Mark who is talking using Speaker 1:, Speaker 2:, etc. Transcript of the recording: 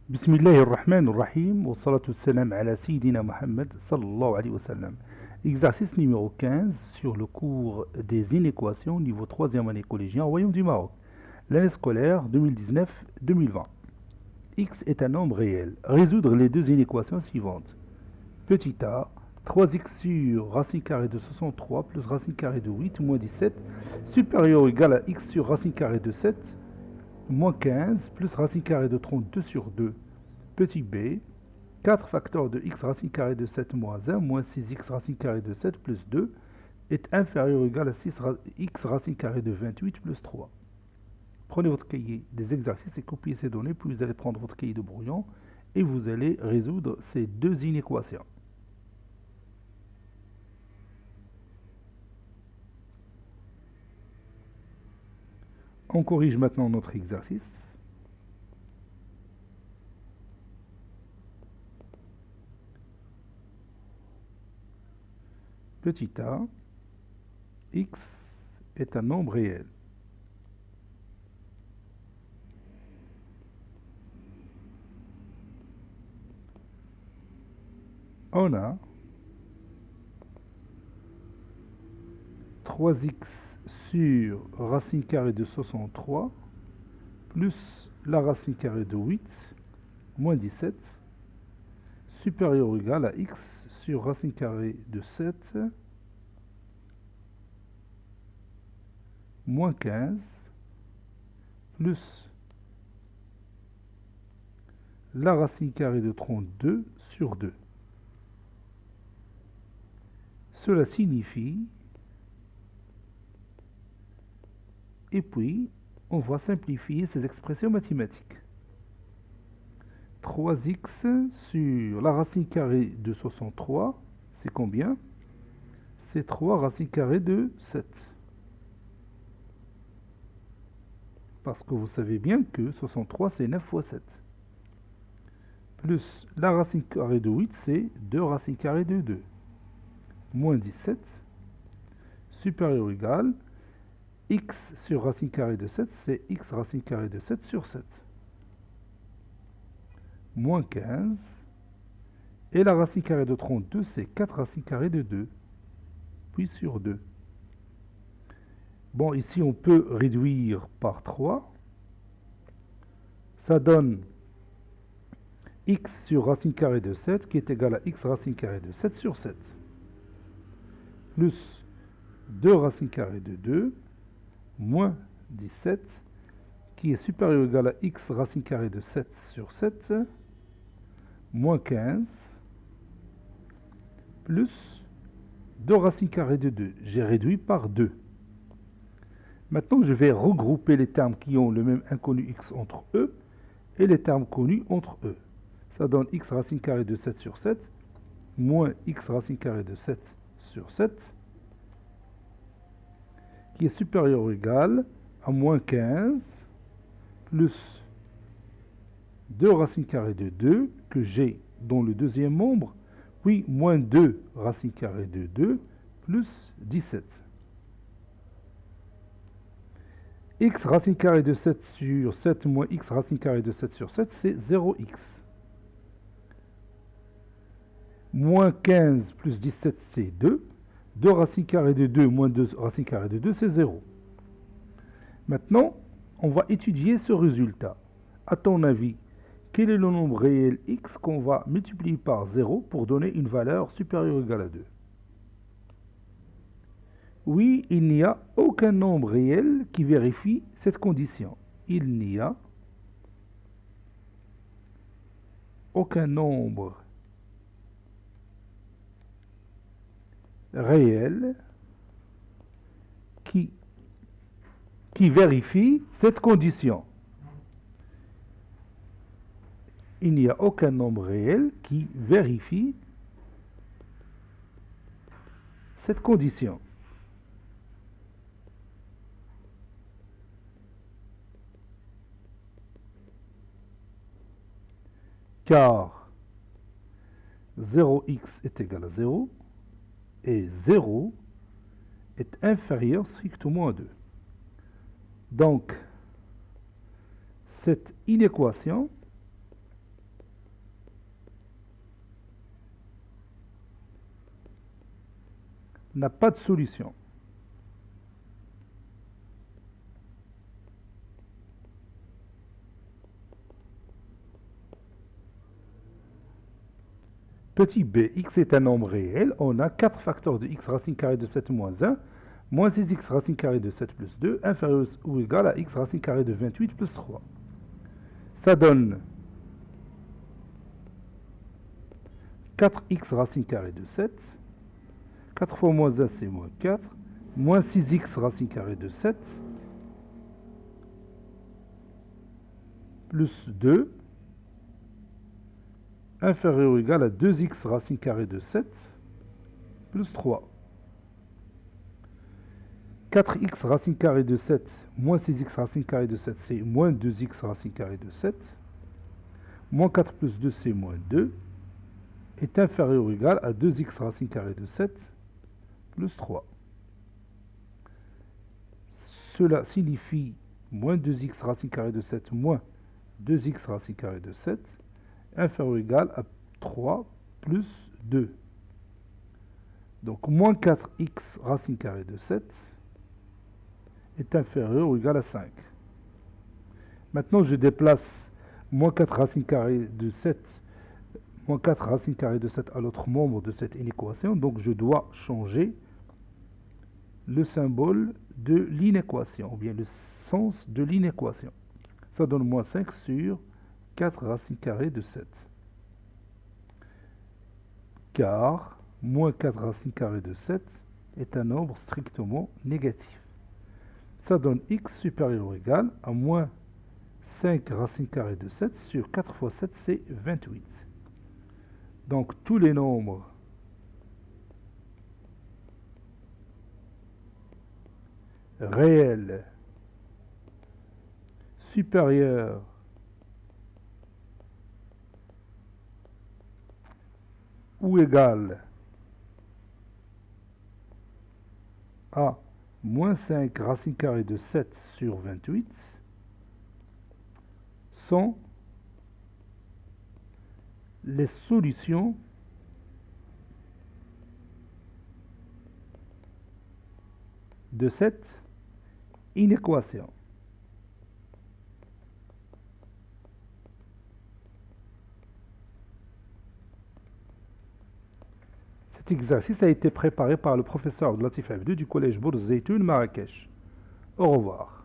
Speaker 1: بسم الله الرحمن الرحيم والصلاة والسلام على سيدنا Mohammed sallallahu alayhi wa sallam. Exercice numéro 15 sur le cours des inéquations niveau 3e année collégien au Royaume du Maroc. L'année scolaire 2019-2020. X est un nombre réel. Résoudre les deux inéquations suivantes. Petit a, 3x sur racine carrée de 63 plus racine carrée de 8 moins 17 supérieur ou égal à x sur racine carrée de 7 moins 15 plus racine carrée de 32 sur 2. Petit b, 4 facteurs de x racine carrée de 7 moins 1 moins 6x racine carrée de 7 plus 2 est inférieur ou égal à 6x racine carrée de 28 plus 3. Prenez votre cahier des exercices et copiez ces données, puis vous allez prendre votre cahier de brouillon et vous allez résoudre ces deux inéquations. On corrige maintenant notre exercice. Petit a, x est un nombre réel. On a 3x sur racine carrée de 63 plus la racine carrée de 8 moins 17 supérieur ou égal à x sur racine carrée de 7 moins 15 plus la racine carrée de 32 sur 2. Cela signifie, et puis on va simplifier ces expressions mathématiques. 3x sur la racine carrée de 63, c'est combien? C'est 3 racine carrée de 7. Parce que vous savez bien que 63 c'est 9 fois 7. Plus la racine carrée de 8 c'est 2 racine carrée de 2. Moins 17 supérieur ou égal x sur racine carrée de 7 c'est x racine carrée de 7 sur 7. Moins 15, et la racine carrée de 32, c'est 4 racines carrées de 2, puis sur 2. Bon, ici, on peut réduire par 3. Ça donne x sur racine carrée de 7, qui est égal à x racine carrée de 7 sur 7, plus 2 racines carrées de 2, moins 17, qui est supérieur ou égal à x racine carrée de 7 sur 7, moins 15, plus 2 racines carrées de 2. J'ai réduit par 2. Maintenant, je vais regrouper les termes qui ont le même inconnu x entre eux et les termes connus entre eux. Ça donne x racine carrée de 7 sur 7, moins x racine carrée de 7 sur 7, qui est supérieur ou égal à moins 15, plus 2 racines carrées de 2, que j'ai dans le deuxième membre, puis moins 2 racines carrées de 2, plus 17. X racine carrée de 7 sur 7 moins x racine carrée de 7 sur 7, c'est 0x. Moins 15 plus 17, c'est 2. 2 racines carrées de 2 moins 2 racines carrées de 2, c'est 0. Maintenant, on va étudier ce résultat. À ton avis, quel est le nombre réel x qu'on va multiplier par 0 pour donner une valeur supérieure ou égale à 2? Oui, il n'y a aucun nombre réel qui vérifie cette condition. Il n'y a aucun nombre réel qui vérifie cette condition. Il n'y a aucun nombre réel qui vérifie cette condition. Car 0x est égal à 0 et 0 est inférieur strictement à 2. Donc, cette inéquation n'a pas de solution. Petit b, x est un nombre réel. On a 4 facteurs de x racine carrée de 7 moins 1, moins 6x racine carrée de 7 plus 2, inférieur ou égal à x racine carrée de 28 plus 3. Ça donne 4x racine carrée de 7. 4 fois moins 1, c'est moins 4. Moins 6x racine carrée de 7. Plus 2. Inférieur ou égal à 2x racine carrée de 7. Plus 3. 4x racine carrée de 7 moins 6x racine carrée de 7, c'est moins 2x racine carrée de 7. Moins 4 plus 2, c'est moins 2. Est inférieur ou égal à 2x racine carrée de 7 plus 3. Cela signifie moins 2x racine carrée de 7 moins 2x racine carrée de 7 inférieur ou égal à 3 plus 2. Donc moins 4x racine carrée de 7 est inférieur ou égal à 5. Maintenant, je déplace moins 4 racine carrée de 7, moins 4 racine carrée de 7 à l'autre membre de cette inéquation. Donc, je dois changer le symbole de l'inéquation, ou bien le sens de l'inéquation. Ça donne moins 5 sur 4 racine carrée de 7. Car moins 4 racine carrée de 7 est un nombre strictement négatif. Ça donne x supérieur ou égal à moins 5 racine carrée de 7 sur 4 fois 7, c'est 28. Donc, tous les nombres réels supérieurs ou égal à moins 5 racine carrée de 7 sur 28 sont les solutions de cette inéquation. Cet exercice a été préparé par le professeur Abdelatif Abdou du collège Bourz Zeytoun Marrakech. Au revoir.